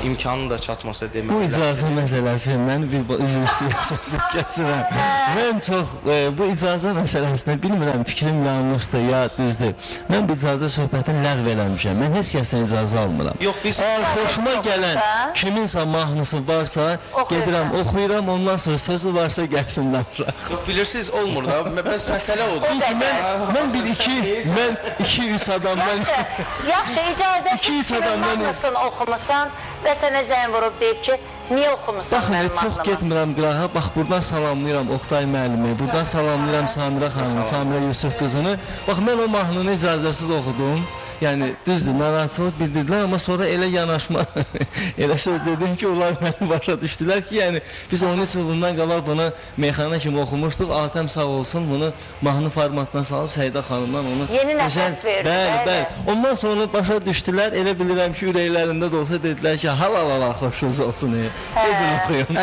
imkanı da çatmasa demək Bu olar. icazə məsələsindən bir üzr istəyirəm, kəsirəm. Mən çox bu icazə məsələsində bilmirəm fikrim yanlışdır ya düzdür. Mən bu icazə söhbətini ləğv eləmişəm. Mən heç kəsdən icazə almıram. Yox, biz xoşuma gələn kiminsə mahnısı varsa, gedirəm, oxuyuram, ondan sonra sözü varsa gəlsin danışaq. yox bilirsiniz olmur da. Bəs məsələ odur. Çünki mən 2-3 adam mən Yaxşı, icazəsiz İki-üç kimin adam mən- mahnısını oxumusan və sənə zəng vurub deyib ki, niyə oxumusan baxın, mənim çox mahnımı? getmirəm qırağa. Bax, buradan salamlayıram Oqtay müəllimi, buradan salamlayıram Samirə xanımı, Samirə Yusuf qızını. Bax, mən o mahnını icazəsiz oxudum. Yəni, düzdür, narahatçılıq bildirdilər, amma sonra elə yanaşma, elə söz dedim ki, onlar məni başa düşdülər ki, yəni, biz 13 il bundan qabaq bunu meyxana kimi oxumuşduq, Atəm sağ olsun, bunu mahnı formatına salıb Səidə xanımdan onu... Yeni nəfəs verdi, bəli. Ondan sonra başa düşdülər, elə bilirəm ki, ürəklərində də olsa dedilər ki, halal xoşunuz olsun, gedin oxuyun.